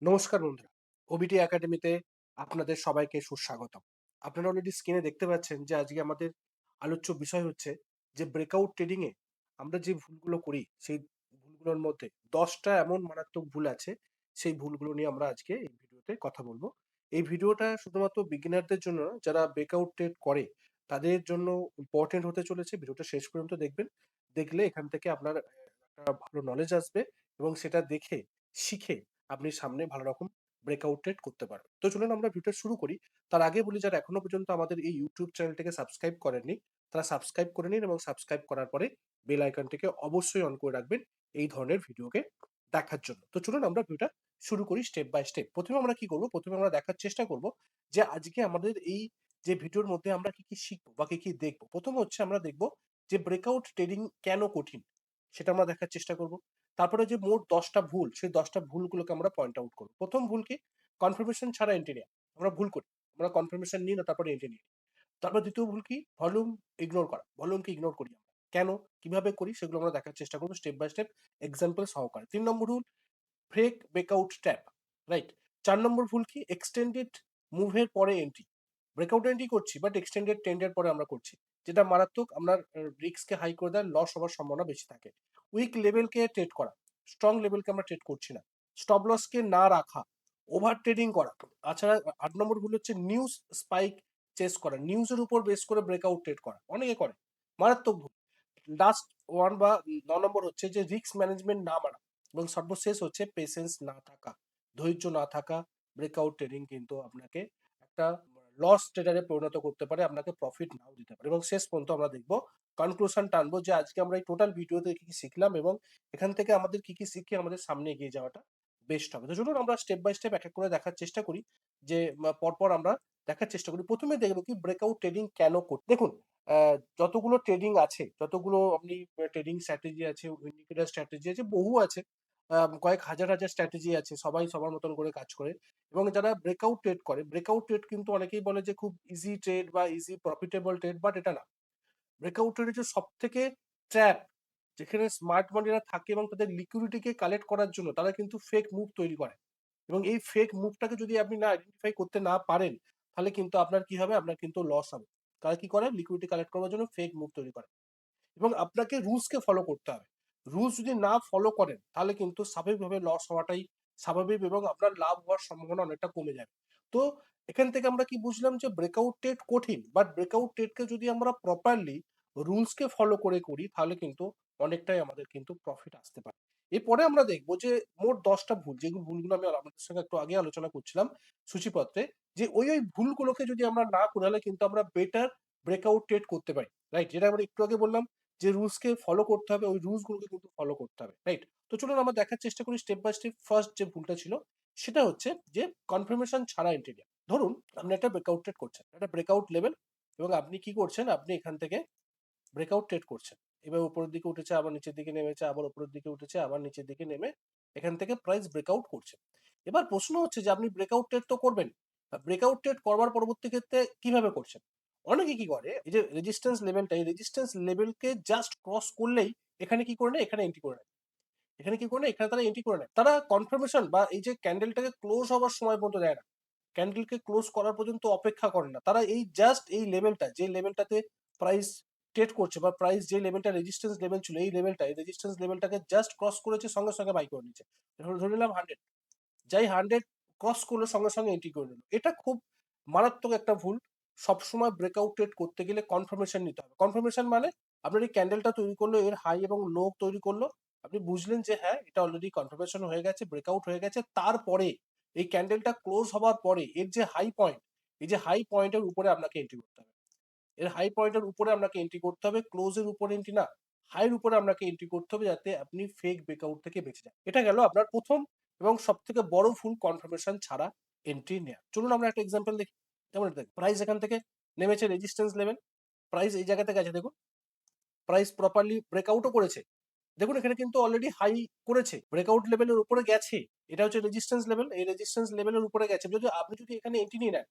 নমস্কার বন্ধুরা, ওবিটি একাডেমিতে আপনাদের সবাইকে সুস্বাগতম। আপনারা অলরেডি স্ক্রিনে দেখতে পাচ্ছেন যে আজকে আমাদের আলোচ্য বিষয় হচ্ছে যে ব্রেকআউট ট্রেডিং এ আমরা যে ভুলগুলো করি সেই ভুলগুলোর মধ্যে 10টা এমন মারাত্মক ভুল আছে, সেই ভুলগুলো নিয়ে আমরা আজকে এই ভিডিওতে কথা বলবো। এই ভিডিওটা শুধুমাত্র বিগিনারদের জন্য না, যারা ব্রেকআউট ট্রেড করে তাদের জন্য ইম্পর্টেন্ট হতে চলেছে। ভিডিওটা শেষ পর্যন্ত দেখবেন। দেখলে এখান থেকে আপনার একটা ভালো নলেজ আসবে এবং সেটা দেখে শিখে আপনি সামনে ভালো রকম ব্রেকআউট ট্রেড করতে পারবেন। তো চলুন আমরা ভিডিওটা শুরু করি। তার আগে বলি, যারা এখনো পর্যন্ত আমাদের এই ইউটিউব চ্যানেলটাকে সাবস্ক্রাইব করেননি, তারা সাবস্ক্রাইব করে নিন এবং সাবস্ক্রাইব করার পরে বেল আইকনটিকে অবশ্যই অন করে রাখবেন এই ধরনের ভিডিওকে দেখার জন্য। তো চলুন আমরা ভিডিওটা শুরু করি স্টেপ বাই স্টেপ। প্রথমে আমরা কি করব? প্রথমে আমরা দেখার চেষ্টা করব যে আজকে আমাদের এই যে ভিডিওর মধ্যে আমরা কি শিখবো বা কি দেখবো। প্রথম হচ্ছে আমরা দেখব যে ব্রেকআউট ট্রেডিং কেন কঠিন, সেটা আমরা দেখার চেষ্টা করব। তারপরে যে মোট 10টা ভুল, সেই 10টা ভুলগুলোকে আমরা পয়েন্ট আউট করব। প্রথম ভুল কি? কনফার্মেশন ছাড়া এন্ট্রি নেওয়া। আমরা ভুল করি। আমরা কনফার্মেশন নিই না, তারপরে এন্ট্রি নিই। তারপর দ্বিতীয় ভুল কি? ভলিউম ইগনোর করা। ভলিউমকে ইগনোর করি আমরা। কেন? কিভাবে করি? সেগুলো আমরা দেখার চেষ্টা করব স্টেপ বাই স্টেপ এক্সাম্পল সহকারে। ৩ নম্বর ভুল, ফেক ব্রেকআউট ট্র্যাপ। রাইট? ৪ নম্বর ভুল কি? এক্সটেন্ডেড মুভের পরে এন্ট্রি। ব্রেকআউট এন্ট্রি করছি বাট এক্সটেন্ডেড ট্রেন্ডের পরে আমরা করছি। যেটা মারাত্মক, আপনার রিস্ককে হাই করে দেয়, লস হওয়ার সম্ভাবনা বেশি থাকে। উইক লেভেলকে ট্রেড করা। স্ট্রং লেভেলকে আমরা ট্রেড করছি না। স্টপ লসকে না রাখা। ওভার ট্রেডিং করা। তাছাড়া ৮ নম্বর ভুল হচ্ছে নিউজ স্পাইক চেস করা। নিউজের উপর বেস করে ব্রেকআউট ট্রেড করা। অনেকে করে। মারাত্মক ভুল। লাস্ট ওয়ান বা ৯ নম্বর হচ্ছে যে রিস্ক ম্যানেজমেন্ট না মানা। এবং সর্বশেষ হচ্ছে পেশেন্স না থাকা, ধৈর্য না থাকা। ব্রেকআউট ট্রেডিং কিন্তু আপনাকে একটা লস ট্রেডারে পরিণত করতে পারে, আপনাকে প্রফিট নাও দিতে পারে। এবং শেষ পর্যন্ত আমরা দেখবো, কনক্লুশন টানবো যে আজকে আমরা এই টোটাল ভিডিওতে কি শিখলাম এবং এখান থেকে আমাদের কি শিখে আমাদের সামনে এগিয়ে যাওয়াটা বেস্ট হবে। তো চলুন আমরা স্টেপ বাই স্টেপ এক এক করে দেখার চেষ্টা করি, যে পরপর আমরা দেখার চেষ্টা করি। প্রথমে দেখবো কি ব্রেকআউট ট্রেডিং কেন করি। দেখুন, যতগুলো ট্রেডিং আছে, যতগুলো আপনি ট্রেডিং স্ট্র্যাটেজি আছে, ইন্ডিকেটর স্ট্র্যাটেজি আছে, বহু আছে। কয়েক হাজার হাজার স্ট্র্যাটেজি আছে, সবাই সবার মতন করে কাজ করে। এবং যারা ব্রেকআউট ট্রেড করে, ব্রেকআউট ট্রেড কিন্তু অনেকেই বলে যে খুব ইজি ট্রেড বা ইজি প্রফিটেবল ট্রেড, বাট এটা না। ব্রেকআউট ট্রেড হচ্ছে সব থেকে ট্র্যাপ, যেখানে স্মার্ট মানিরা থাকে এবং তাদের লিকুইডিটিকে কালেক্ট করার জন্য তারা কিন্তু ফেক মুভ তৈরি করে। এবং এই ফেক মুভটাকে যদি আপনি না আইডেন্টিফাই করতে না পারেন, তাহলে কিন্তু আপনার কি হবে? আপনার কিন্তু লস হবে। তারা কি করে? লিকুইডিটি কালেক্ট করার জন্য ফেক মুভ তৈরি করে। এবং আপনাকে রুলসকে ফলো করতে হবে। রুলস যদি না ফলো করেন, তাহলে কিন্তু স্বাভাবিকভাবে লস হওয়াটাই স্বাভাবিক এবং আপনার লাভ হওয়ার সম্ভাবনা অনেকটা কমে যাবে। তো এখান থেকে আমরা কি বুঝলাম? যে ব্রেকআউট ট্রেড কঠিন, বাট ব্রেকআউট ট্রেডকে যদি আমরা প্রপারলি রুলসকে ফলো করে করি, তাহলে কিন্তু অনেকটাই আমাদের কিন্তু প্রফিট আসতে পারে। এরপরে আমরা দেখবো যে মোট 10টা ভুল, যেগুলো ভুলগুলো আমি আপনাদের সঙ্গে একটু আগে আলোচনা করছিলাম সূচিপত্রে, যে ওই ভুলগুলোকে যদি আমরা না করি, তাহলে কিন্তু আমরা বেটার ব্রেকআউট ট্রেড করতে পারি। রাইট? যেটা আমরা একটু আগে বললাম যে রুলসকে ফলো করতে হবে, ওই রুলস গুলোকে কিন্তু ফলো করতে হবে। রাইট? তো চলুন আমরা দেখার চেষ্টা করি স্টেপ বাই স্টেপ। ফার্স্ট যে ভুলটা ছিল, সেটা হচ্ছে যে কনফার্মেশন ছাড়া এন্ট্রি নেওয়া। ধরুন আপনি একটা ব্রেকআউট ট্রেড করছেন, একটা ব্রেকআউট লেভেল, এবং আপনি কি করছেন? আপনি এখান থেকে ব্রেকআউট ট্রেড করছেন। এবার উপরের দিকে উঠেছে, আবার নিচের দিকে নেমেছে, আবার উপরের দিকে উঠেছে, আবার নিচের দিকে নেমে এখান থেকে প্রাইস ব্রেকআউট করছে। এবার প্রশ্ন হচ্ছে যে আপনি ব্রেকআউট ট্রেড তো করবেন, ব্রেকআউট ট্রেড করবার পরবর্তী ক্ষেত্রে কিভাবে করছেন? অনেকে কি করে, এই যে রেজিস্ট্যান্স লেভেলটা, এই রেজিস্ট্যান্স লেভেলকে জাস্ট ক্রস করলেই এখানে কি করে নেয়? এখানে এন্ট্রি করে নেয়। এখানে কি করে নেয়? এখানে তারা এন্ট্রি করে নেয়। তারা কনফার্মেশন বা এই যে ক্যান্ডেলটাকে ক্লোজ হওয়ার সময় পর্যন্ত দেয় না। ক্যান্ডেলকে ক্লোজ করার পর্যন্ত অপেক্ষা করে না। তারা এই জাস্ট এই লেভেলটা, যে লেভেলটাতে প্রাইস ট্রেড করছে বা প্রাইস যে লেভেলটা রেজিস্ট্যান্স লেভেল ছিল, এই লেভেলটা, এই রেজিস্ট্যান্স লেভেলটাকে জাস্ট ক্রস করেছে, সঙ্গে সঙ্গে বাই করে নিচ্ছে। ধরে নিলাম 100, যাই 100 ক্রস করলো, সঙ্গে সঙ্গে এন্ট্রি করে নিল। এটা খুব মারাত্মক একটা ভুল। সবসময় ব্রেকআউট ট্রেড করতে গেলে কনফার্মেশন নিতে হবে। কনফার্মেশন মানে আপনার এই ক্যান্ডেলটা তৈরি করলো, এর হাই এবং লো তৈরি করলো, আপনি বুঝলেন যে হ্যাঁ, এটা অলরেডি কনফার্মেশন হয়ে গেছে, ব্রেকআউট হয়ে গেছে। তারপরে এই ক্যান্ডেলটা ক্লোজ হওয়ার পরে এর যে হাই পয়েন্ট, এই যে হাই পয়েন্টের উপরে আপনাকে এন্ট্রি করতে হবে। এর হাই পয়েন্টের উপরে আপনাকে এন্ট্রি করতে হবে, ক্লোজের উপরে এন্ট্রি না, হাইয়ের উপরে আপনাকে এন্ট্রি করতে হবে, যাতে আপনি ফেক ব্রেকআউট থেকে বেঁচে যান। এটা গেল আপনার প্রথম এবং সব থেকে বড় ফুল, কনফার্মেশন ছাড়া এন্ট্রি নেওয়া। চলুন আমরা একটা এক্সাম্পল দেখি। যেমন দেখুন, প্রাইস এখান থেকে নেমেছে রেজিস্ট্যান্স লেভেল, প্রাইস এই জায়গা থেকে আছে, দেখুন প্রাইস প্রপারলি ব্রেকআউটও করেছে। দেখুন এখানে কিন্তু অলরেডি হাই করেছে, ব্রেকআউট লেভেলের উপরে গেছে। এটা হচ্ছে রেজিস্ট্যান্স লেভেল, এই রেজিস্ট্যান্স লেভেলের উপরে গেছে। যদি আপনি এখানে এন্ট্রি নিয়ে নেন,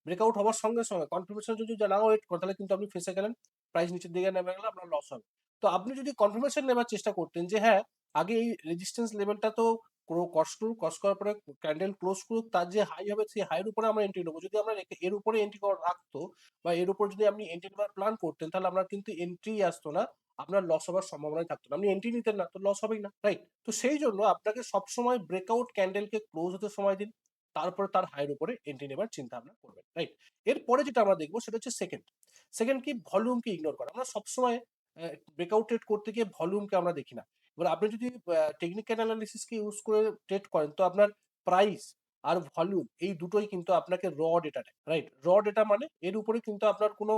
ব্রেকআউট হওয়ার সঙ্গে সঙ্গে কনফার্মেশন যদি না ওয়েট করে, তাহলে কিন্তু আপনি ফেসে গেলেন, প্রাইস নিচের দিকে নেমে গেলে আপনার লস হবে। তো আপনি যদি কনফার্মেশন নেওয়ার চেষ্টা করতেন যে হ্যাঁ, আগে এই রেজিস্ট্যান্স লেভেলটা তো ক্রস করার পরে ক্যান্ডেল ক্লোজ করুক, তার যে হাই হবে সেই হাইয়ের উপরে আমরা এন্ট্রি নেবো। যদি আমরা এর উপরে এন্ট্রি রাখতো বা এর উপর যদি আপনি এন্ট্রি নেওয়ার প্ল্যান করতেন, তাহলে আপনার কিন্তু এন্ট্রি আসতো না, আপনার লস হওয়ার সম্ভাবনাই থাকতো না। আপনি এন্ট্রি নিতেন না, তো লস হবেই না, রাইট? তো সেই জন্য আপনাকে সবসময় ব্রেকআউট ক্যান্ডেলকে ক্লোজ হতে সময় দিন, তারপরে তার হাইয়ের উপরে এন্ট্রি নেবার চিন্তা ভাবনা করবেন, রাইট? এরপরে যেটা আমরা দেখবো সেটা হচ্ছে সেকেন্ড কি ভলিউমকে ইগনোর করা। আমরা সবসময় ব্রেকআউট ট্রেড করতে গিয়ে ভলিউমকে আমরা দেখি না। এবার আপনি যদি টেকনিক্যাল অ্যানালিসিসকে ইউজ করে ট্রেড করেন, তো আপনার প্রাইস আর ভলিউম এই দুটোই কিন্তু আপনাকে ডেটা দেয়, রাইট? ডেটা মানে এর উপরে কিন্তু আপনার কোনো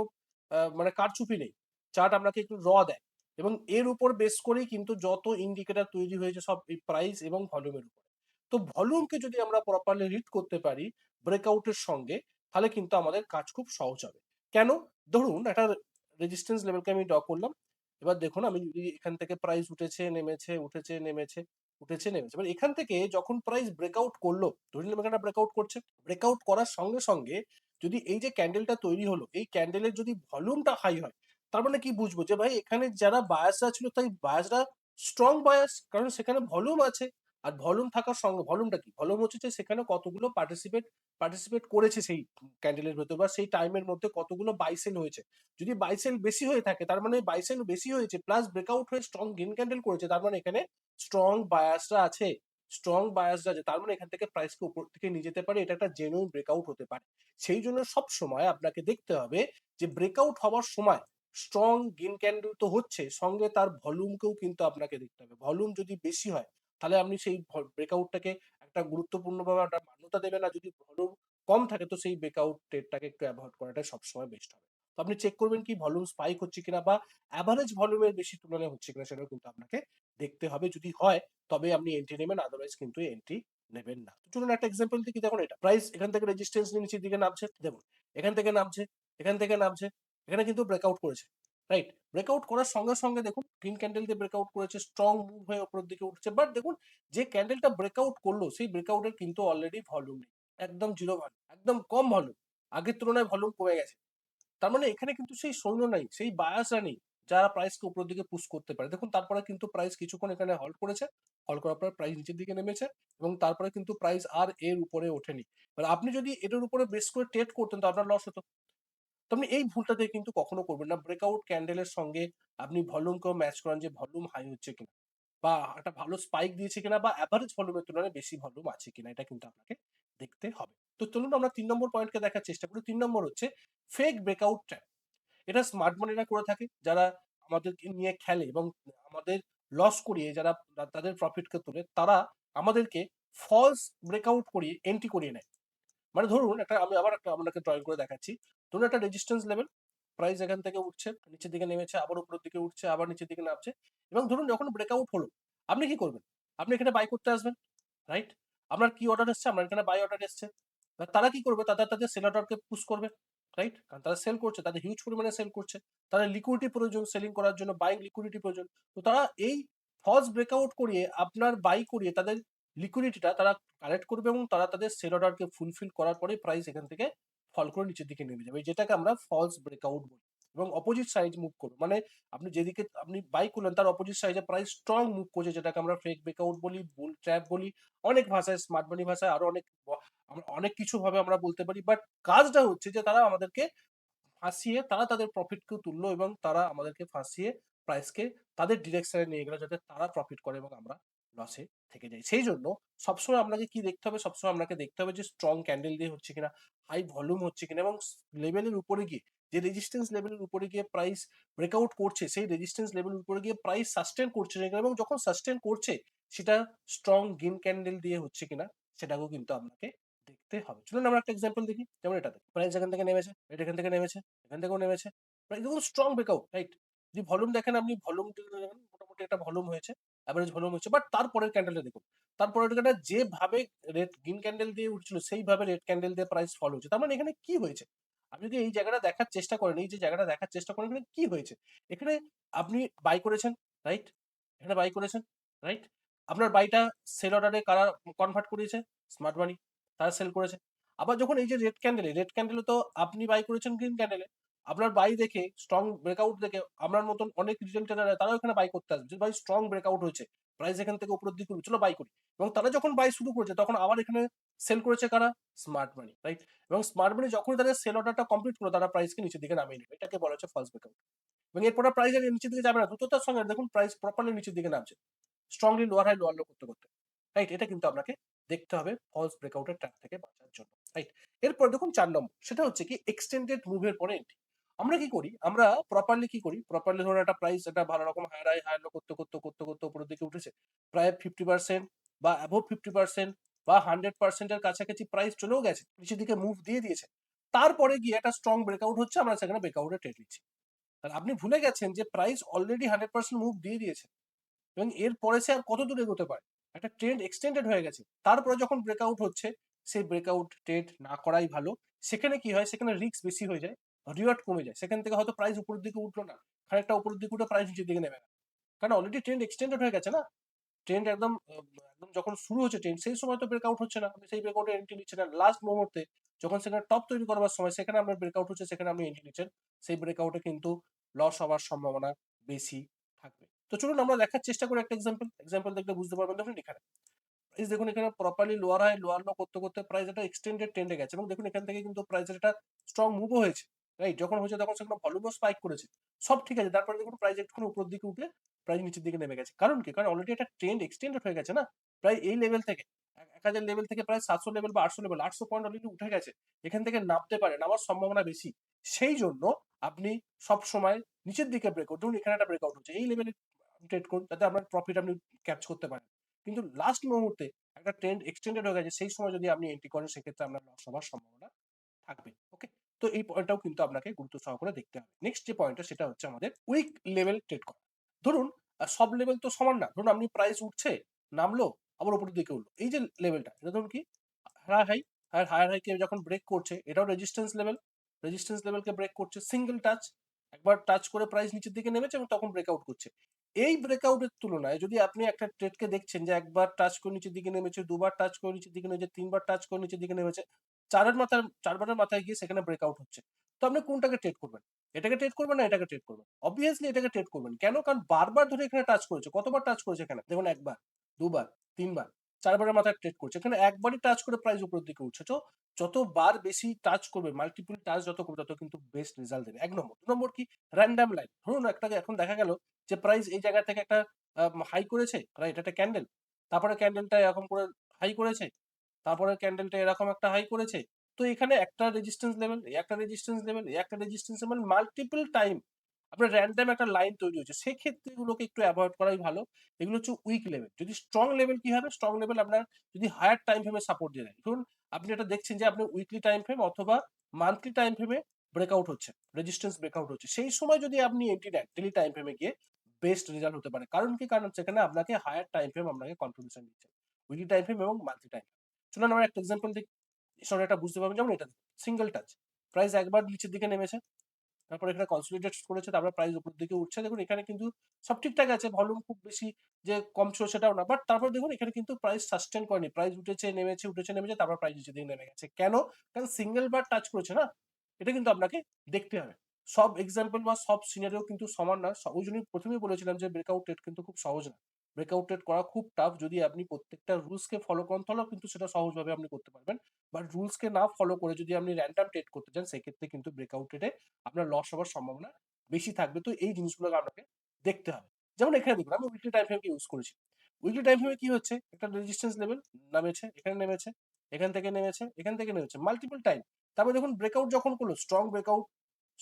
মানে কারচুপি নেই। চার্ট আপনাকে একটু দেয় এবং এর উপর বেস করেই কিন্তু যত ইন্ডিকেটর তৈরি হয়েছে সব এই প্রাইস এবং ভলিউমের উপরে। তো ভলিউমকে যদি আমরা প্রপারলি রিড করতে পারি ব্রেকআউটের সঙ্গে, তাহলে কিন্তু আমাদের কাজ খুব সহজ হবে। কেন? ধরুন একটা রেজিস্ট্যান্স লেভেলকে আমি ড্র করলাম। এবার দেখুন আমি যদি এখান থেকে প্রাইস উঠেছে নেমেছে উঠেছে নেমেছে উঠেছে নেমেছে, এবার এখান থেকে যখন প্রাইস ব্রেকআউট করলো, ধরে নিলাম এখানে ব্রেকআউট করছে, ব্রেকআউট করার সঙ্গে সঙ্গে যদি এই যে ক্যান্ডেলটা তৈরি হলো, এই ক্যান্ডেলের যদি ভলিউমটা হাই হয়, তার মানে কি বুঝবো যে ভাই এখানে যারা বায়াসরা ছিল, তাই বায়াসরা স্ট্রং বায়াস, কারণ সেখানে ভলিউম আছে। আর ভলিউম থাকার সঙ্গে ভলিউমটা কি, ভলিউম হচ্ছে যে সেখানে কতগুলো পার্টিসিপেট করেছে সেই ক্যান্ডেলের ভেতর, বা সেই টাইমের মধ্যে কতগুলো বাইসেল হয়েছে। যদি বাইসেল বেশি হয়ে থাকে, তার মানে বাইসেল বেশি হয়েছে প্লাস ব্রেকআউট হয়ে স্ট্রং গেইন ক্যান্ডেল করেছে, তার মানে এখানে স্ট্রং বায়াসরা আছে। তার মানে এখান থেকে প্রাইসকে উপর থেকে নিয়ে যেতে পারে, এটা একটা জেনুইন ব্রেকআউট হতে পারে। সেই জন্য সব সময় আপনাকে দেখতে হবে যে ব্রেকআউট হওয়ার সময় স্ট্রং গেইন ক্যান্ডেল তো হচ্ছে, সঙ্গে তার ভলিউমকেও কিন্তু আপনাকে দেখতে হবে। ভলিউম যদি বেশি হয়, তাহলে আপনি সেই ব্রেকআউটটাকে একটা গুরুত্বপূর্ণভাবে একটা মান্যতা দেবেন, আর যদি ভলিউম কম থাকে, তো সেই ব্রেকআউট ট্রেডটাকে একটু অ্যাভয়েড করাটা সবসময় বেস্ট হবে। তো আপনি চেক করবেন কি ভলিউম স্পাইক হচ্ছে কিনা, বা অ্যাভারেজ ভলিউমের বেশি তুলনায় হচ্ছে কিনা, সেটাও কিন্তু আপনাকে দেখতে হবে। যদি হয় তবে আপনি এন্ট্রি নেবেন, আদারওয়াইজ কিন্তু এন্ট্রি নেবেন না। তো চলুন একটা এক্সাম্পল দেখি। দেখুন এটা প্রাইস এখান থেকে রেজিস্ট্যান্স নিয়ে নিচের দিকে নামছে, দেখুন এখান থেকে নামছে, এখান থেকে নামছে, এখানে কিন্তু ব্রেকআউট করেছে, রাইট? ব্রেকআউট করার সঙ্গে সঙ্গে দেখুন গ্রিন ক্যান্ডেল দিয়ে ব্রেকআউট করেছে, স্ট্রং মুভ হয়ে উপরের দিকে উঠছে। বাট দেখুন যে ক্যান্ডেলটা ব্রেকআউট করলো, সেই ব্রেকআউটের কিন্তু অলরেডি ভলিউম নেই, একদম জিরো ভলিউম, একদম কম ভলিউম, আগের তুলনায় ভলিউম কমে গেছে। তার মানে এখানে কিন্তু সেই সৈন্য নাই, সেই বায়াসরা নেই যারা প্রাইসকে উপরের দিকে পুশ করতে পারে। দেখুন তারপরে কিন্তু প্রাইস কিছুক্ষণ এখানে হল্ট করেছে, হল্ট করার পর প্রাইস নিচের দিকে নেমেছে এবং তারপরে কিন্তু প্রাইস আর এর উপরে ওঠেনি। এবার আপনি যদি এটার উপরে বেস করে ট্রেড করতেন, তো আপনার লস হতো। তো আপনি এই ভুলটা দিয়ে কিন্তু কখনো করবেন না। ব্রেকআউট ক্যান্ডেলের সঙ্গে আপনি ভলিউমকেও ম্যাচ করান, যে ভলিউম হাই হচ্ছে কিনা, বা একটা ভালো স্পাইক দিয়েছে কিনা, বা অ্যাভারেজ ভলিউমের তুলনায় বেশি ভলিউম আছে কিনা, এটা কিন্তু আপনাকে দেখতে হবে। তো চলুন আমরা 3 নম্বর পয়েন্টকে দেখার চেষ্টা করি। 3 নম্বর হচ্ছে ফেক ব্রেকআউট ট্র্যাপ। এটা স্মার্ট মানিরা করে থাকে, যারা আমাদেরকে নিয়ে খেলে এবং আমাদের লস করিয়ে, যারা তাদের প্রফিটকে তোলে, তারা আমাদেরকে ফলস ব্রেকআউট করিয়ে এন্ট্রি করিয়ে নেয়। মানে ধরুন একটা, আমি আবার একটা আপনাকে ড্রয়িং করে দেখাচ্ছি। ধরুন একটা রেজিস্ট্যান্স লেভেল, প্রাইস এখান থেকে উঠছে, নিচের দিকে নেমেছে, আবার উপরের দিকে উঠছে, আবার নিচের দিকে নামছে, এবং ধরুন যখন ব্রেকআউট হলো, আপনি কি করবেন? আপনি এখানে বাই করতে আসবেন, রাইট? আপনার কি অর্ডার এসছে? আপনার এখানে বাই অর্ডার এসছে। এবার তারা কি করবে? তাদের সেল অর্ডারকে পুশ করবে, রাইট? কারণ তারা সেল করছে, তাদের হিউজ পরিমাণে সেল করছে, তাদের লিকুইডিটি প্রয়োজন সেলিং করার জন্য, বাইং লিকুইডিটি প্রয়োজন। তো তারা এই ফলস ব্রেকআউট করিয়ে, আপনার বাই করিয়ে, তাদের লিকুইডিটিটা তারা কালেক্ট করবে এবং তারা তাদের সেল অর্ডারকে ফুলফিল করার পরে প্রাইস এখান থেকে ফল করে নিচের দিকে নেমে যাবে, যেটাকে আমরা ফলস ব্রেকআউট বলি। এবং অপোজিট সাইড মুভ করবে, মানে আপনি যেদিকে আপনি বাই করলেন তার অপোজিট সাইডে প্রাইস স্ট্রং মুভ করছে, যেটাকে আমরা ফেক ব্রেকআউট বলি, বুল ট্র্যাপ বলি, অনেক ভাষায়, স্মার্ট মানি ভাষায় আরো অনেক আমরা অনেক কিছু ভাবে আমরা বলতে পারি। বাট কাজটা হচ্ছে যে তারা আমাদেরকে ফাঁসিয়ে, তারা তাদের প্রফিটকেও তুললো এবং তারা আমাদেরকে ফাঁসিয়ে প্রাইসকে তাদের ডিরেকশনে নিয়ে গেল, যাতে তারা প্রফিট করে এবং আমরা লসে থেকে যাই। সেই জন্য সবসময় আপনাকে কি দেখতে হবে? সবসময় আপনাকে দেখতে হবে যে স্ট্রং ক্যান্ডেল দিয়ে হচ্ছে কিনা, হাই ভলিউম হচ্ছে কিনা, এবং লেভেলের উপরে গিয়ে, যে রেজিস্ট্যান্স লেভেলের উপরে গিয়ে প্রাইস ব্রেকআউট করছে, সেই রেজিস্ট্যান্স লেভেলের উপরে গিয়ে প্রাইস সাস্টেন করছে কিনা, এবং যখন সাস্টেন করছে সেটা স্ট্রং গেইন ক্যান্ডেল দিয়ে হচ্ছে কিনা, সেটাকেও কিন্তু আপনাকে দেখতে হবে। চলুন আমরা একটা এক্সাম্পল দেখি। যেমন এটা দেখুন, প্রাইস এখান থেকে নেমেছে, এটা এখান থেকে নেমেছে, এখান থেকেও নেমেছে, প্রাইস দেখুন স্ট্রং ব্রেকআউট, রাইট? যদি ভলিউম দেখেন, আপনি ভলিউম দেখেন, মোটামুটি একটা ভলিউম হয়েছে, অ্যাভারেজ ভলিউম হচ্ছে। বাট তারপরের ক্যান্ডেলটা দেখুন, তারপরের ক্যান্ডেল যেভাবে রেড গ্রিন ক্যান্ডেল দিয়ে উঠছিল, সেইভাবে রেড ক্যান্ডেল দিয়ে প্রাইস ফল হচ্ছে। তার মানে এখানে কি হয়েছে? আপনি যদি এই জায়গাটা দেখার চেষ্টা করেন, এই যে জায়গাটা দেখার চেষ্টা করেন, এখানে কি হয়েছে? এখানে আপনি বাই করেছেন, রাইট? এখানে বাই করেছেন, রাইট? আপনার বাইটা সেল অর্ডারে কারা কনভার্ট করিয়েছে? স্মার্ট মানি, তারা সেল করেছে। আবার যখন এই যে রেড ক্যান্ডেলে তো আপনি বাই করেছেন গ্রিন ক্যান্ডেলে, আপনার বাই দেখে, স্ট্রং ব্রেকআউট দেখে আপনার মতন অনেক রিটেল ট্রেডার তারাও এখানে বাই করতে আসবে, যে ভাই স্ট্রং ব্রেকআউট হয়েছে, প্রাইস এখান থেকে উপরের দিকে চলো বাই করি, এবং তারা যখন বাই শুরু করেছে তখন আবার এখানে সেল করেছে কারা? স্মার্ট মানি, রাইট? এবং স্মার্ট মানি যখন তাদের সেল অর্ডারটা কমপ্লিট করলো, তারা প্রাইসকে নিচের দিকে নামিয়ে নেবে, এটাকে বলা হচ্ছে ফলস ব্রেকআউট। এবং এরপর প্রাইস আর নিচের দিকে যাবে না, দ্রুততার সঙ্গে দেখুন প্রাইস প্রপারলি নিচের দিকে নামছে, strongly lower high lower low করতে করতে, রাইট? এটা কিন্তু আপনাকে দেখতে হবে ফলস ব্রেকআউটের ট্র্যাপ থেকে বাঁচার জন্য, রাইট? এরপর দেখুন 4 নম্বর, সেটা হচ্ছে কি এক্সটেন্ডেড মুভের পরে এন্ট্রি। আমরা কি করি, আমরা প্রপারলি কি করি, প্রপারলি ধরুন একটা প্রাইস একটা ভালো রকম হায়ার হাই হায়ার লো করতে করতে করতে করতে উপরের দিকে উঠেছে, প্রায় 50% বা অ্যাবভ 50% বা 100% এর কাছাকাছি প্রাইস চলেও গেছে, নিচের দিকে মুভ দিয়ে দিয়েছে, তারপরে গিয়ে একটা স্ট্রং ব্রেকআউট হচ্ছে, আমরা সেখানে ব্রেকআউটে ট্রেড নিচ্ছি। তাহলে আপনি ভুলে গেছেন যে প্রাইস অলরেডি 100% মুভ দিয়ে দিয়েছে, এবং এরপরে সে আর কত দূর এগোতে পারে, একটা ট্রেন্ড এক্সটেন্ডেড হয়ে গেছে, তারপরে যখন ব্রেকআউট হচ্ছে, সেই ব্রেকআউট ট্রেড না করাই ভালো। সেখানে কি হয়, সেখানে রিস্ক বেশি হয়ে যায়, রিওয়ার্ড কমে যায়, সেখান থেকে হয়তো প্রাইস উপরের দিকে উঠলো না, খানিকটা উপরের দিকে উঠে প্রাইস নিচের দিকে নেমে গেল, কারণ অলরেডি ট্রেন্ড এক্সটেন্ডেড হয়ে গেছে না। ট্রেন্ড একদম একদম যখন শুরু হচ্ছে ট্রেন্ড, সেই সময় তো ব্রেকআউট হচ্ছে না, আপনি সেই ব্রেকআউটে এন্ট্রি নিচ্ছেন না, লাস্ট মুহূর্তে যখন সেখানে টপ তৈরি করবার সময় সেখানে আপনার ব্রেকআউট হচ্ছে, সেখানে আপনি এন্ট্রি নিচ্ছেন, সেই ব্রেকআউটে কিন্তু লস হওয়ার সম্ভাবনা বেশি থাকবে। তো চলুন আমরা দেখার চেষ্টা করি একটা এক্সাম্পল দেখলে বুঝতে পারবেন। দেখুন এখানে প্রাইস, দেখুন এখানে properly lower high lower low করতে করতে প্রাইস একটা এক্সটেন্ডেড ট্রেন্ডে গেছে, এবং দেখুন এখান থেকে কিন্তু প্রাইসের একটা স্ট্রং মুভও হয়েছে, রাইট? যখন হয়েছে তখন সেখানে ভলিউমও স্পাইক করেছে, সব ঠিক আছে, তারপরে দেখুন প্রাইস একটুখানি উপরের দিকে উঠে প্রাইস নিচের দিকে নেমে গেছে, কারণ কি, কারণ অলরেডি একটা ট্রেন্ড এক্সটেন্ডেড হয়ে গেছে না, প্রায় এই লেভেল থেকে 1000 লেভেল থেকে প্রায় 700 লেভেল বা 800 লেভেল, 800 পয়েন্ট অলরেডি উঠে গেছে, এখান থেকে নামতে পারে, নামার সম্ভাবনা বেশি। সেই জন্য আপনি সব সময় নিচের দিকে ব্রেকআউট, ধরুন এখানে একটা ব্রেকআউট হচ্ছে, এই লেভেলে ট্রেড করুন যাতে আপনার প্রফিট আপনি ক্যাপচ করতে পারেন। কিন্তু লাস্ট মুহূর্তে একটা ট্রেন্ড এক্সটেন্ডেড হয়ে গেছে, সেই সময় যদি আপনি এন্ট্রি করেন, সেক্ষেত্রে আপনার লস হওয়ার সম্ভাবনা থাকবে। ওকে, তো এই পয়েন্টটাও কিন্তু আপনাকে গুরুত্ব সহকারে দেখতে হবে। নেক্সট যে পয়েন্টটা, সেটা হচ্ছে আমাদের উইক লেভেল ট্রেড করা। ধরুন সব লেভেল তো সমান না, ধরুন আপনি প্রাইস উঠছে, নামলো, আবার উপরের দিকে উঠলো, এই যে লেভেলটা, এটা ধরুন কি হায়ার হাই, হায়ার হাইকে যখন ব্রেক করছে, এটাও রেজিস্ট্যান্স লেভেলকে ব্রেক করছে, সিঙ্গেল টাচ, একবার টাচ করে প্রাইস নিচের দিকে নেমেছে এবং তখন ব্রেকআউট করছে। এই ব্রেকআউটের তুলনায় যদি আপনি একটা ট্রেডকে দেখছেন যে একবার টাচ করে নিচের দিকে নেমেছে, দুবার টাচ করে নিচের দিকে নেমেছে, তিনবার টাচ করে নিচের দিকে নেমেছে, চারবারের মাথায় গিয়ে সেখানে ব্রেকআউট হচ্ছে, তো আপনি কোনটাকে ট্রেড করবেন? এটাকে ট্রেড করবেন না এটাকে ট্রেড করবেন? অবভিয়াসলি এটাকে ট্রেড করবেন। কেন? কারণ বারবার ধরে এখানে টাচ করেছে, কতবার টাচ করেছে এখানে দেখুন, একবার, দুবার, তিনবার, চারবারের মাথায় ট্রেড করছে, এখানে একবারই টাচ করে প্রাইস উপরের দিকে উঠছে। তো যতবার বেশি টাচ করবে, মাল্টিপল টাচ যত করবে, তত কিন্তু বেস্ট রেজাল্ট দেবে। এক নম্বর। দু নম্বর কি, র্যান্ডম লাইন, ধরুন একটা এখন দেখা গেল যে প্রাইস এই জায়গা থেকে একটা হাই করেছে, রাইট? একটা ক্যান্ডেল, তারপরে ক্যান্ডেলটা এরকম করে হাই করেছে, তারপরে ক্যান্ডেলটা এরকম একটা হাই করেছে, তো এখানে একটা রেজিস্ট্যান্স লেভেল, একটা রেজিস্ট্যান্স লেভেল, একটা রেজিস্ট্যান্স লেভেল, মাল্টিপল টাইম আপনার র্যান্ডম একটা লাইন তৈরি হচ্ছে, সেক্ষেত্রে এগুলোকে একটু অ্যাভয়েড করাই ভালো। এগুলো হচ্ছে উইক লেভেল। যদি স্ট্রং লেভেল কি হবে, স্ট্রং লেভেল আপনার যদি হায়ার টাইম ফ্রেমে সাপোর্ট দিয়ে দেয়, ধরুন আপনি এটা দেখছেন যে আপনি উইকলি টাইম ফ্রেম অথবা মান্থলি টাইম ফ্রেমে ব্রেকআউট হচ্ছে, রেজিস্ট্যান্স ব্রেকআউট হচ্ছে, সেই সময় যদি আপনি এন্ট্রি নেন, ডেলি টাইম ফ্রেমে গিয়ে বেস্ট রেজাল্ট হতে পারে। কারণ কি, কারণ সেখানে আপনাকে হায়ার টাইম ফ্রেম আপনাকে কন্ট্রিবিউশন দিচ্ছে, উইকলি টাইম ফ্রেম এবং মান্থলি টাইম। চলুন আমরা একটা এক্সাম্পল দেখি, সঙ্গে এটা বুঝতে পারবেন। যেমন এটা সিঙ্গেল টাচ, প্রাইস একবার নিচের দিকে নেমেছে, তারপর এখানে কনসলিডেট করেছে, তারপর প্রাইস উপরের দিকে উঠছে, দেখুন এখানে কিন্তু সব ঠিকঠাক আছে, ভলিউম খুব বেশি যে কম ছিল সেটাও না, বাট তারপর দেখুন এখানে কিন্তু প্রাইস সাস্টেন করেনি, প্রাইস উঠেছে নেমেছে, উঠেছে নেমেছে, তারপর প্রাইস নিচের দিকে নেমে গেছে। কেন? কারণ সিঙ্গেল বার টাচ করেছে না, এটা কিন্তু আপনাকে দেখতে হবে। সব এক্সাম্পল বা সব সিনারিও কিন্তু সমান না, ওই জন্যই প্রথমেই বলেছিলাম যে ব্রেকআউট ট্রেড কিন্তু খুব সহজ না, ব্রেকআউট ট্রেড করা খুব টাফ। যদি আপনি প্রত্যেকটা রুলসকে ফলো করেন, তাহলেও কিন্তু সেটা সহজভাবে আপনি করতে পারবেন, বাট রুলসকে না ফলো করে যদি আপনি র্যান্ডম ট্রেড করতে চান, সেক্ষেত্রে কিন্তু ব্রেকআউট ট্রেডে আপনার লস হওয়ার সম্ভাবনা বেশি থাকবে। তো এই জিনিসগুলোকে আপনাকে দেখতে হবে। যেমন এখানে দেখুন আমি উইকলি টাইম ফ্রেমকে ইউজ করেছি, উইকলি টাইম ফ্রেমে কি হচ্ছে, একটা রেজিস্ট্যান্স লেভেল নামেছে, এখানে নেমেছে, এখান থেকে নেমেছে, এখান থেকে নেমেছে মাল্টিপল টাইম, তারপরে দেখুন ব্রেকআউট যখন করলো, strong breakout,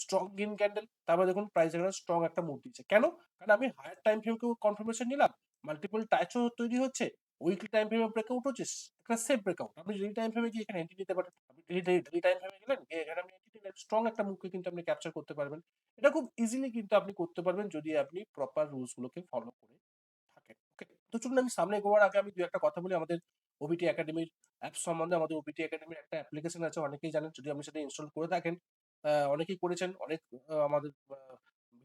strong green candle, তারপরে দেখুন প্রাইস এখানে স্ট্রং একটা মুভ দিচ্ছে। কেন? কারণ আমি হায়ার টাইম ফ্রেমকেও কনফার্মেশন নিলাম, মাল্টিপল টাচও তৈরি হচ্ছে, উইকলি টাইম ফ্রেমে ব্রেকআউট হচ্ছে, একটা সেফ ব্রেকআউট। আপনি ডেইলি টাইম ফ্রেমে গিয়ে এখানে এন্ট্রি নিতে পারেন, আপনি ডেইলি টাইম ফ্রেমে গেলেন, গিয়ে এখানে আপনি এন্ট্রি নিলেন, স্ট্রং একটা মুভকে কিন্তু আপনি ক্যাপচার করতে পারবেন। এটা খুব ইজিলি কিন্তু আপনি করতে পারবেন যদি আপনি প্রপার রুলস গুলোকে ফলো করে থাকেন। ওকে, তো চলুন আমি সামনে এগোবার আগে আমি দু একটা কথা বলি আমাদের ওবিটি একাডেমির অ্যাপ সম্বন্ধে। আমাদের ওবিটি একাডেমির একটা অ্যাপ্লিকেশন আছে, অনেকেই জানেন, যদি আপনি সেটা ইনস্টল করে থাকেন, অনেকেই করেছেন, অনেক আমাদের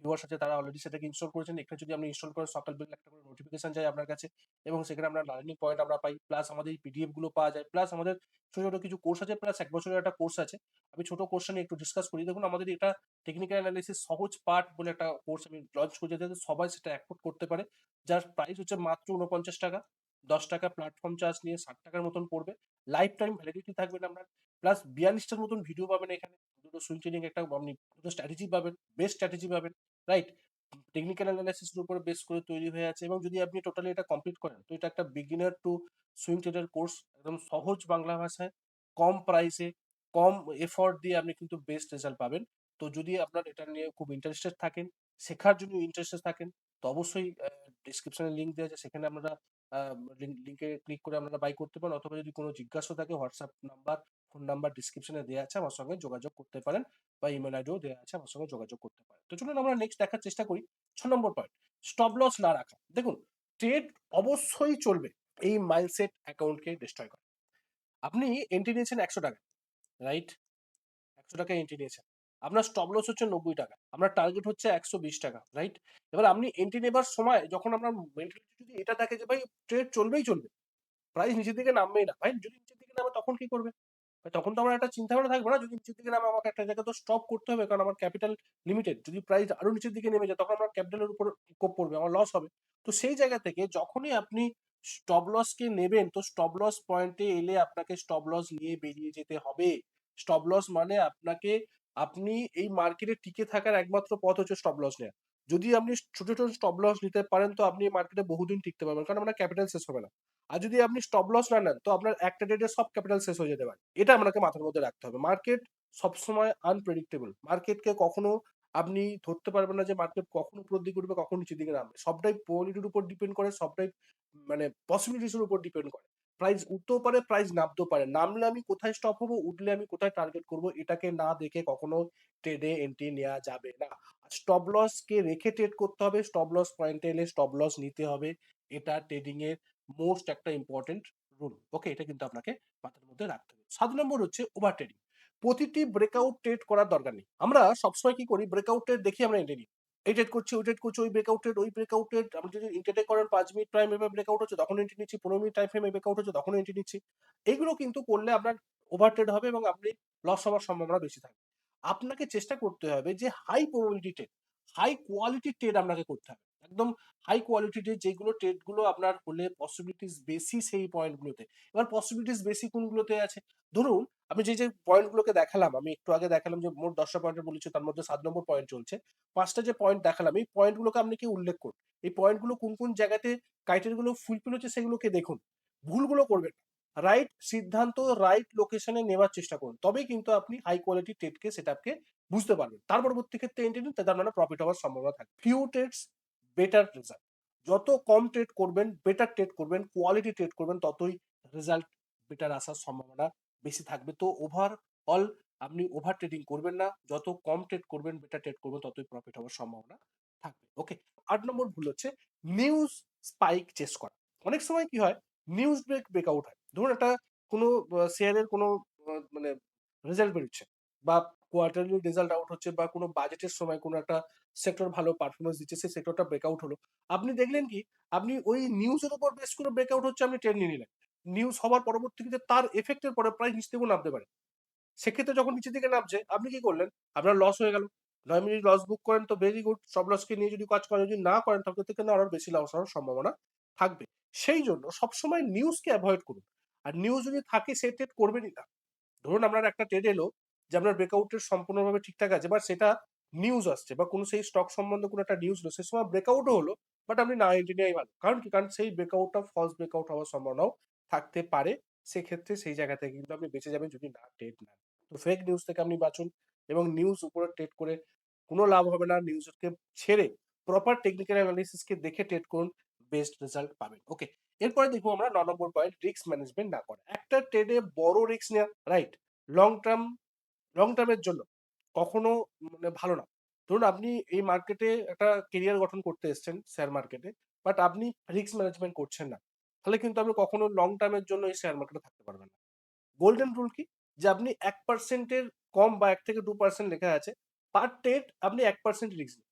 ভিউয়ার্স আছে তারা অলরেডি সেটাকে ইনস্টল করেছেন। এখানে যদি আপনি ইনস্টল করেন, সকাল বিকেল একটা করে নোটিফিকেশন যায় আপনার কাছে, এবং সেখানে আমরা লার্নিং পয়েন্ট আমরা পাই, প্লাস আমাদের পিডিএফ গুলো পাওয়া যায়, প্লাস আমাদের ছোট ছোট কিছু কোর্স আছে, প্লাস 1 বছরের একটা কোর্স আছে। আমি ছোট কোর্সটা নিয়ে একটু ডিসকাস করি। দেখুন আমাদের এটা টেকনিক্যাল অ্যানালিসিস সহজ পাঠ বলে একটা কোর্স আমি লঞ্চ করেছি, যাতে সবাই সেটা অ্যাফোর্ড করতে পারে। যার প্রাইস হচ্ছে মাত্র 49 টাকা। 10 টাকা প্ল্যাটফর্ম চার্জ নিয়ে 60 টাকার মতন পড়বে। লাইফ টাইম ভ্যালিডিটি থাকবে না আপনার, প্লাস 42টার মতন ভিডিও পাবেন এখানে। দুটো সুইং ট্রেডিং একটা আপনি দুটো স্ট্র্যাটেজি পাবেন, বেস্ট স্ট্র্যাটেজি পাবেন, রাইট? টেকনিক্যাল অ্যানালাইসিসের উপরে বেস করে তৈরি হয়ে আছে, এবং যদি আপনি টোটালি এটা কমপ্লিট করেন তো এটা একটা beginner to swing trader course, একদম সহজ বাংলা ভাষায়, কম প্রাইসে, কম এফোর্ট দিয়ে আপনি কিন্তু বেস্ট রেজাল্ট পাবেন। তো যদি আপনার এটা নিয়ে খুব ইন্টারেস্টেড থাকেন, শেখার জন্য ইন্টারেস্টেড থাকেন, তো অবশ্যই ডিসক্রিপশনে লিঙ্ক দেওয়া আছে, সেখানে আপনারা লিঙ্কে ক্লিক করে আপনারা বাই করতে পারেন, অথবা যদি কোনো জিজ্ঞাসা থাকে হোয়াটসঅ্যাপ নাম্বার, ফোন নাম্বার ডিসক্রিপশনে দেওয়া আছে, আমার সঙ্গে যোগাযোগ করতে পারেন, বা ইমেল আইডিও দেওয়া আছে, আমার সঙ্গে যোগাযোগ করতে পারেন। তো চলুন আমরা নেক্সট দেখার চেষ্টা করি। 6 নম্বর পয়েন্ট, স্টপ লস না রাখা। দেখুন, ট্রেড অবশ্যই চলবে, এই মাইন্ডসেট অ্যাকাউন্টকে ডিস্ট্রয় করে। আপনি এন্ট্রি নিয়েছেন 100 টাকা, রাইট? 100 টাকা এন্ট্রি নিয়েছেন, আপনার স্টপ লস হচ্ছে 90 টাকা, আপনার টার্গেট হচ্ছে 120 টাকা, রাইট? এবার আপনি এন্ট্রি নেবার সময় যখন আপনার মেন্টালিটি যদি এটা থাকে যে ভাই ট্রেড চলবেই চলবে, প্রাইস নিচের দিকে নামবেই না, ভাই যদি নিচের দিকে নামে তখন কি করবে? ভাই তখন তো আমার একটা চিন্তা ভাবনা থাকবে না, যদি নিচের দিকে নামে আমাকে একটা জায়গায় তো স্টপ করতে হবে, কারণ আমার ক্যাপিটাল লিমিটেড। যদি প্রাইস আরো নিচের দিকে নেমে যায় তখন আমার ক্যাপিটালের উপর কোপ পড়বে, আমার লস হবে। তো সেই জায়গা থেকে যখনই আপনি স্টপ লস কে নেবেন, তো স্টপ লস পয়েন্টে এলে আপনাকে স্টপ লস নিয়ে বেরিয়ে যেতে হবে। স্টপ লস মানে আপনাকে, আপনি এই মার্কেটে টিকে থাকার একমাত্র পথ হচ্ছে স্টপ লস নেওয়া। যদি আপনি ছোট ছোট স্টপ লস নিতে পারেন তো আপনি মার্কেটে বহুদিন টিকতে পারবেন, কারণ আপনার ক্যাপিটাল শেষ হবে না। আর যদি আপনি স্টপ লস না নেন তো আপনার একটা ডেটে সব ক্যাপিটাল শেষ হয়ে যেতে পারে। এটা আপনাকে মাথার মধ্যে রাখতে হবে। মার্কেট সবসময় আনপ্রেডিক্টেবল, মার্কেটকে কখনো আপনি ধরতে পারবেন না যে মার্কেট কখন উপরের দিকে উঠবে কখন নিচের দিকে নামবে। সবটাই প্রবাবিলিটির উপর ডিপেন্ড করে, সবটাই মানে পসিবিলিটিস এর উপর ডিপেন্ড করে। প্রাইস উঠতেও পারে, প্রাইস নামতেও পারে, নামলে আমি কোথায় স্টপ হবো, উঠলে আমি কোথায় টার্গেট করব, এটাকে না দেখে কখনো ট্রেডে এন্ট্রি নেওয়া যাবে না। স্টপ লস কে রেখে ট্রেড করতে হবে, স্টপ লস পয়েন্টে এলে স্টপ লস নিতে হবে। এটা ট্রেডিং এর মোস্ট একটা ইম্পর্টেন্ট রুল। ওকে, এটা কিন্তু আপনাকে মাথার মধ্যে রাখতে হবে। 7 নম্বর হচ্ছে ওভার ট্রেডিং। প্রতিটি ব্রেকআউট ট্রেড করার দরকার নেই। আমরা সবসময় কি করি, ব্রেকআউট ট্রেড দেখি আমরা এন্ট্রি নিই, এই ট্রেড করছি, ওই ট্রেড করছি, ওই ব্রেকআউট ট্রেড, ওই ব্রেকআউট ট্রেড। আপনি যদি ইন্টারটেক করেন 5 মিনিট টাইম এভাবে ব্রেকআউট হচ্ছে তখন এন্ট্রি নিচ্ছি, 15 মিনিট টাইম ফ্রেমে ব্রেকআউট হচ্ছে তখন এন্ট্রি নিচ্ছি। এগুলো কিন্তু করলে আপনার ওভার ট্রেড হবে এবং আপনি লস হওয়ার সম্ভাবনা বেশি থাকে। আপনাকে চেষ্টা করতে হবে যে high probability trade, high quality trade আপনাকে করতে হবে, একদম হাই কোয়ালিটি ট্রেড, যেগুলো ট্রেডগুলো আপনার হলে পসিবিলিটিস বেশি সেই পয়েন্টগুলোতে। এবার পসিবিলিটিস বেশি কোনগুলোতে আছে, ধরুন আমি যে যে পয়েন্টগুলোকে দেখালাম, আমি একটু আগে দেখালাম যে মোট 10টা পয়েন্টের বলেছি, তার মধ্যে 7 নম্বর পয়েন্ট চলছে। 5টা যে পয়েন্ট দেখালাম, এই পয়েন্টগুলোকে আপনি কি উল্লেখ করুন, এই পয়েন্টগুলো কোন কোন জায়গাতে ক্রাইটেরিয়াগুলো ফুলফিল হচ্ছে সেগুলোকে দেখুন, ভুলগুলো করবেন না। রাইট সিদ্ধান্ত রাইট লোকেশনে নেওয়ার চেষ্টা করুন, তবেই কিন্তু আপনি হাই কোয়ালিটি ট্রেডকে সেটআপকে বুঝতে পারবেন। তার পরবর্তী ক্ষেত্রে এন্ট্রি নিন, তাদের মানে প্রফিট হওয়ার সম্ভাবনা থাকে। ফিউ ট্রেডস বেটার রেজাল্ট, যত কম ট্রেড করবেন, বেটার ট্রেড করবেন, কোয়ালিটি ট্রেড করবেন, ততই রেজাল্ট বেটার আসার সম্ভাবনা বেশি থাকবে। তো ওভারঅল আপনি ওভার ট্রেডিং করবেন না, যত কম ট্রেড করবেন, বেটার ট্রেড করবেন, ততই প্রফিট হওয়ার সম্ভাবনা থাকবে। ওকে, 8 নম্বর ভুল হচ্ছে নিউজ স্পাইক চেস করা। অনেক সময় কি হয়, নিউজ ব্রেকআউট হয়, ধরুন একটা কোনো শেয়ারের কোনো মানে রেজাল্ট বেরোচ্ছে, বা কোয়ার্টারলি রেজাল্ট আউট হচ্ছে, বা কোনো বাজেটের সময় কোনো একটা সেক্টর ভালো পারফরমেন্স দিচ্ছে, সেই সেক্টরটা ব্রেকআউট হলো, আপনি দেখলেন কি, আপনি ওই নিউজের উপর বেস করে ব্রেকআউট হচ্ছে আপনি ট্রেড নিয়ে নিলেন। নিউজ হওয়ার পরবর্তীতে তার এফেক্টের পরে প্রাইস নিচ থেকেও নামতে পারে। সেক্ষেত্রে যখন নিচের দিকে নামছে আপনি কি করলেন, আপনার লস হয়ে গেল। 9 মিনিট লস বুক করেন তো ভেরি গুড, সব লসকে নিয়ে যদি কাজ করেন, যদি না করেন তাহলে থেকে আরো বেশি লস হওয়ার সম্ভাবনা থাকবে। সেই জন্য সবসময় নিউজকে অ্যাভয়েড করুন, আর নিউজ যদি থাকে সে ট্রেড করবেনই না। ধরুন আপনার একটা ট্রেড এলো যে আপনার ব্রেকআউটের সম্পূর্ণভাবে ঠিকঠাক আছে, বাট সেটা নিউজ আসছে বা কোনো সেই স্টক সম্বন্ধে কোনো একটা নিউজ হলো, সে সময় ব্রেকআউটও হলো, বাট আপনি না এন্ট্রি নেওয়াই ভালো। কারণ কি, কারণ সেই ব্রেকআউটটা ফলস ব্রেকআউট হওয়ার সম্ভাবনাও থাকতে পারে। সেক্ষেত্রে সেই জায়গা থেকে কিন্তু আপনি বেঁচে যাবেন যদি না ট্রেড নেন। তো ফেক নিউজ থেকে আপনি বাঁচুন, এবং নিউজ উপরে ট্রেড করে কোনো লাভ হবে না। নিউজকে ছেড়ে প্রপার টেকনিক্যাল অ্যানালিসিসকে দেখে ট্রেড করুন, বেস্ট রেজাল্ট পাবেন। ওকে, এরপরে দেখবো আমরা 9 নম্বর পয়েন্ট, রিস্ক ম্যানেজমেন্ট না করা। একটা ট্রেডে বড় রিস্ক নেওয়া, রাইট, লং টার্ম, লং টার্মের জন্য কখনো মানে ভালো না। ধরুন আপনি এই মার্কেটে একটা কেরিয়ার গঠন করতে এসেছেন শেয়ার মার্কেটে, বাট আপনি রিস্ক ম্যানেজমেন্ট করছেন না, তাহলে কিন্তু আপনি কখনো লং টার্মের জন্য এই শেয়ার মার্কেটে থাকতে পারবেন না। গোল্ডেন রুল কি, যে আপনি 1%-এর কম বা 1 থেকে 2% লেখা আছে, পার ট্রেড আপনি 1% রিস্ক নিন,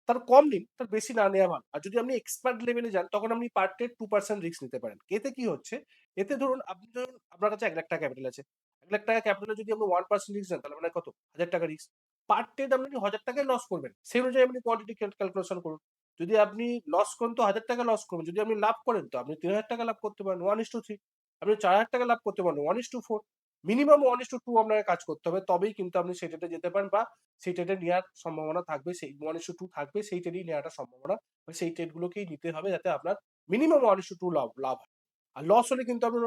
তার কম নিন, তার বেশি না নেওয়া ভালো। আর যদি আপনি এক্সপার্ট লেভেলে যান তখন আপনি পার ট্রেড 2% রিস্ক নিতে পারেন। এতে কি হচ্ছে, এতে ধরুন আপনি, ধরুন আপনার কাছে 1 লাখ টাকা ক্যাপিটাল আছে, 1 লাখ টাকা ক্যাপিটালে যদি আপনি 1% রিস্ক নেন তাহলে মানে কত, 1000 টাকা রিস্ক। পার ট্রেড আপনি 1000 টাকায় লস করবেন, সেই অনুযায়ী আপনি কোয়ান্টিটি ক্যালকুলেশন করুন। যদি আপনি লস করেন তো 1000 টাকা লস করবেন, যদি আপনি লাভ করেন তো আপনি 3000 টাকা লাভ করতে পারেন 1:3। আপনি 4000 টাকা লাভ করতে পারেন 1:4। মিনিমাম 1:2 আপনাকে কাজ করতে হবে, তবেই কিন্তু আপনি সেই ট্রেডে যেতে পারেন, বা সেই ট্রেডে নেওয়ার সম্ভাবনা থাকবে, সেই 1:2 থাকবে, সেই ট্রেডেই নেওয়াটা সম্ভাবনা, বা সেই ট্রেড গুলোকেই নিতে হবে যাতে আপনার মিনিমাম 1:2 লাভ লাভ হয়। আর লস হলে কিন্তু আপনার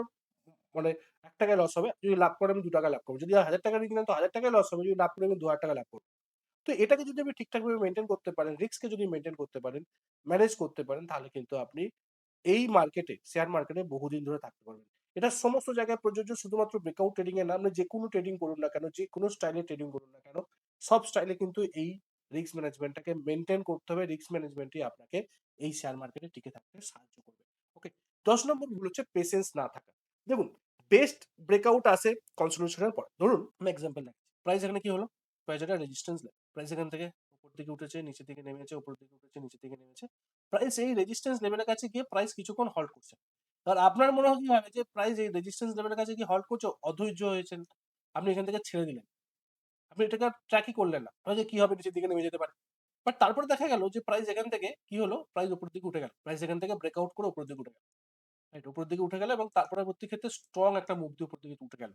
মানে 1 টাকায় লস হবে, যদি লাভ করেন আমি 2 টাকা লাভ করবো, যদি 1000 টাকা দিয়ে কিনেন তো 1000 টাকায় লস হবে, যদি লাভ করেন 2000 টাকা লাভ করবো। তো এটাকে যদি আপনি ঠিকঠাকভাবে মেনটেন করতে পারেন, রিস্ককে যদি মেনটেন করতে পারেন, ম্যানেজ করতে পারেন, তাহলে কিন্তু আপনি এই মার্কেটে, শেয়ার মার্কেটে বহুদিন ধরে থাকতে পারবেন। এটা সমস্ত জায়গায় প্রযোজ্য, শুধুমাত্র ব্রেকআউট ট্রেডিং এ না, আপনি যে কোনো ট্রেডিং করুন না কেন, যে কোনো স্টাইলে ট্রেডিং করুন না কেন, সব স্টাইলে কিন্তু এই রিস্ক ম্যানেজমেন্টটাকে মেনটেন করতে হবে। রিস্ক ম্যানেজমেন্টই আপনাকে এই শেয়ার মার্কেটে টিকে থাকতে সাহায্য করবে। ওকে, 10 নম্বর ভুল হচ্ছে পেশেন্স না থাকা। দেখুন, বেস্ট ব্রেকআউট আসে কনসোলিডেশনের পর। ধরুন আমি এক্সাম্পল দিচ্ছি, প্রাইস এখানে কি হলো, প্রাইস একটা রেজিস্ট্যান্স লেভেল, প্রাইস এখান থেকে উপর দিকে উঠেছে, নিচের দিকে নেমেছে, উপর দিকে উঠেছে, নিচের দিকে নেমেছে, প্রাইস এই রেজিস্ট্যান্স লেভেলের কাছে গিয়ে প্রাইস কিছুক্ষণ হল্ট করছে। আর আপনার মনে হয় কি হবে যে প্রাইস এই রেজিস্ট্যান্স লেভেলের কাছে গিয়ে হল্ট করছে, অধৈর্য হয়েছেন, আপনি এখান থেকে ছেড়ে দিলেন, আপনি এটাকে ট্র্যাকই করলেন না, যে কি হবে, নিচের দিকে নেমে যেতে পারে। বাট তারপরে দেখা গেল যে প্রাইস এখান থেকে কি হলো, প্রাইস উপর দিকে উঠে গেল, প্রাইস এখান থেকে ব্রেকআউট করে উপর দিকে উঠে গেল, রাইট, উপর দিকে উঠে গেল, এবং তার পরবর্তী ক্ষেত্রে স্ট্রং একটা মুভ দিয়ে উপর দিকে উঠে গেল।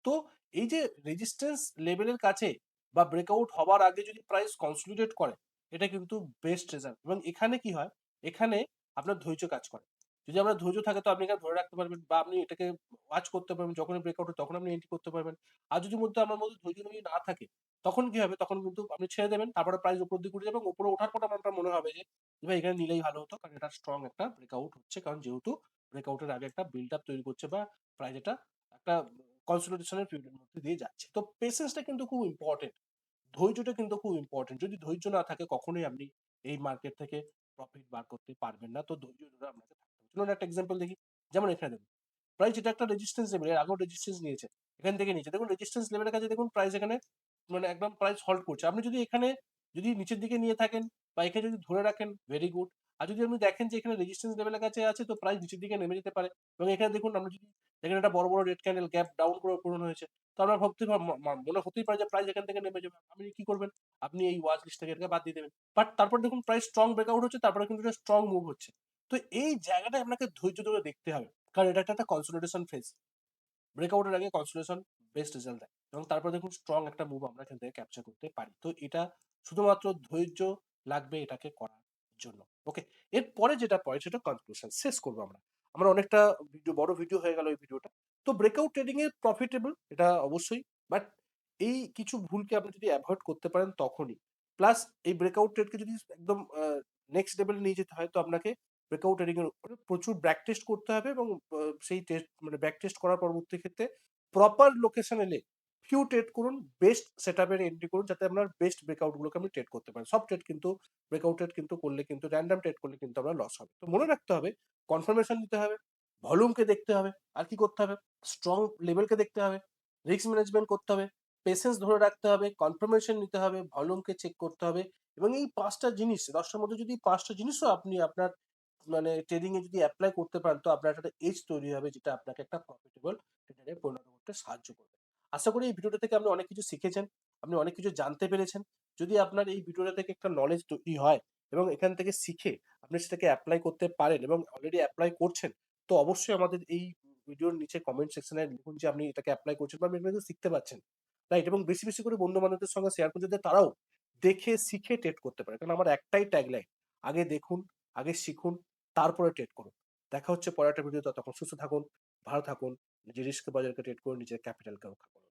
তো এই যে রেজিস্ট্যান্স লেভেলের কাছে বা ব্রেকআউট হওয়ার আগে যদি প্রাইস কনসলিডেট করে, এটা কিন্তু বেস্ট রেজাল্ট। এবং এখানে কি হয়, এখানে আপনার ধৈর্য কাজ করে। যদি আপনার ধৈর্য থাকে তো আপনি এখানে ধরে রাখতে পারবেন, বা আপনি এটাকে ওয়াচ করতে পারবেন, যখনই ব্রেকআউট হয় তখন আপনি এন্ট্রি করতে পারবেন। আর যদি মধ্যে আমার মধ্যে ধৈর্য যদি না থাকে, তখন কি হবে, তখন কিন্তু আপনি ছেড়ে দেবেন, তারপরে প্রাইস উপর দিকে উঠে যাবে, এবং উপরে ওঠার পর আপনার মনে হবে যে ভাই এখানে নিলেই ভালো হতো, কারণ এটা স্ট্রং একটা ব্রেকআউট হচ্ছে, কারণ যেহেতু ব্রেকআউটের আগে একটা বিল্ড আপ তৈরি করছে, বা প্রাইস এটা একটা কনসলিডেশনের পিরিয়ডের মধ্যে দিয়ে যাচ্ছে। তো পেশেন্সটা কিন্তু খুব ইম্পর্টেন্ট, ধৈর্যটা কিন্তু খুব ইম্পর্টেন্ট। যদি ধৈর্য না থাকে কখনোই আপনি এই মার্কেট থেকে প্রফিট বার করতে পারবেন না। তো ধৈর্য ধরে আপনাকে থাকতে হবে। চলুন একটা এক্সাম্পল দেখি। যেমন এখানে দেখুন, প্রাইস এটা একটা রেজিস্ট্যান্স লেভেল, এর আগেও রেজিস্ট্যান্স নিয়েছে, এখান থেকে নিচে দেখুন রেজিস্ট্যান্স লেভেলের কাছে দেখুন প্রাইস এখানে একদম প্রাইস হল্ট করছে। আপনি যদি এখানে যদি নিচের দিকে নিয়ে থাকেন, বা এখানে যদি ধরে রাখেন, ভেরি গুড। আর যদি আপনি দেখেন যে এখানে রেজিস্ট্যান্স লেভেলের কাছে আছে, তো প্রাইস নিচের দিকে নেমে যেতে পারে। এবং এখানে দেখুন, আমরা যদি দেখেন একটা বড় বড় রেড ক্যান্ডেল গ্যাপ ডাউন করে পূরণ হয়েছে, তো আপনার ভাবতে মনে হতেই পারে যে প্রাইস এখান থেকে নেমে যাবে। আপনি কি করবেন, আপনি এই ওয়াচ লিস্ট থেকে এটাকে বাদ দিয়ে দেবেন। বাট তারপর দেখুন প্রাইস স্ট্রং ব্রেকআউট হচ্ছে, তারপরে কিন্তু এটা স্ট্রং মুভ হচ্ছে। তো এই জায়গাটায় আপনাকে ধৈর্য ধরে দেখতে হবে, কারণ এটা একটা কনসলিডেশন ফেজ। ব্রেকআউটের আগে কনসোলিডেশন বেস্ট রেজাল্ট দেয়, এবং তারপর দেখুন স্ট্রং একটা মুভ আমরা এখান থেকে ক্যাপচার করতে পারি। তো এটা শুধুমাত্র ধৈর্য লাগবে এটাকে করার জন্য। ওকে, এরপরে যেটা পরে সেটা কনক্লুশন, শেষ করবো আমরা। আমরা অনেকটা ভিডিও, বড় ভিডিও হয়ে গেল এই ভিডিওটা। তো ব্রেকআউট ট্রেডিং এ প্রফিটেবল এটা অবশ্যই, বাট এই কিছু ভুলকে আপনি যদি অ্যাভয়েড করতে পারেন তখনই। প্লাস এই ব্রেকআউট ট্রেডকে যদি একদম নেক্সট লেভেলে নিয়ে যেতে হয়, তো আপনাকে ব্রেকআউট ট্রেডিং এর উপরে প্রচুর ব্যাক টেস্ট করতে হবে, এবং সেই টেস্ট ব্যাক টেস্ট করার পরবর্তী ক্ষেত্রে প্রপার লোকেশন এলে ফিউ ট্রেড করুন, বেস্ট সেটআপের এন্ট্রি করুন, যাতে আপনার বেস্ট ব্রেকআউট গুলোকে আপনি ট্রেড করতে পারেন। সব ট্রেড কিন্তু ব্রেকআউট ট্রেড কিন্তু করলে, কিন্তু র্যান্ডম ট্রেড করলে কিন্তু আমরা লস হবে। তো মনে রাখতে হবে, কনফার্মেশন নিতে হবে, ভলিউমকে দেখতে হবে, আর কি করতে হবে, স্ট্রং লেভেলকে দেখতে হবে, রিস্ক ম্যানেজমেন্ট করতে হবে, পেশেন্স ধরে রাখতে হবে, কনফার্মেশন নিতে হবে, ভলিউমকে চেক করতে হবে। এবং এই 5টা জিনিস, 10টার মধ্যে যদি 5টা জিনিসও আপনি আপনার ট্রেডিং এ যদি অ্যাপ্লাই করতে পারেন, তো আপনার একটা এজ তৈরি হবে, যেটা আপনাকে একটা প্রফিটেবল ট্রেডারে পরিণত করতে সাহায্য করবে। আশা করি এই ভিডিওটা থেকে আপনি অনেক কিছু শিখেছেন, আপনি অনেক কিছু জানতে পেরেছেন। যদি আপনার এই ভিডিওটা থেকে একটা নলেজ তৈরি হয়, এবং এখান থেকে শিখে আপনি সেটাকে অ্যাপ্লাই করতে পারেন, এবং অলরেডি অ্যাপ্লাই করছেন, তো অবশ্যই আমাদের এই ভিডিওর নিচে কমেন্ট সেকশনে লিখুন যে আপনি এটাকে অ্যাপ্লাই করছেন, বা আপনি এগুলো শিখতে পাচ্ছেন, রাইট। এবং বেশি বেশি করে বন্ধু বান্ধবদের সঙ্গে শেয়ার করুন, যাতে তারাও দেখে শিখে ট্রেড করতে পারে। কারণ আমার একটাই ট্যাগলাইন, আগে দেখুন, আগে শিখুন, তারপরে ট্রেড করুন। দেখা হচ্ছে পরের একটা ভিডিও, ততক্ষণ সুস্থ থাকুন, ভালো থাকুন, নিজের রিস্ক বাজারকে ট্রেড করুন, নিজের ক্যাপিটালকে রক্ষা করুন।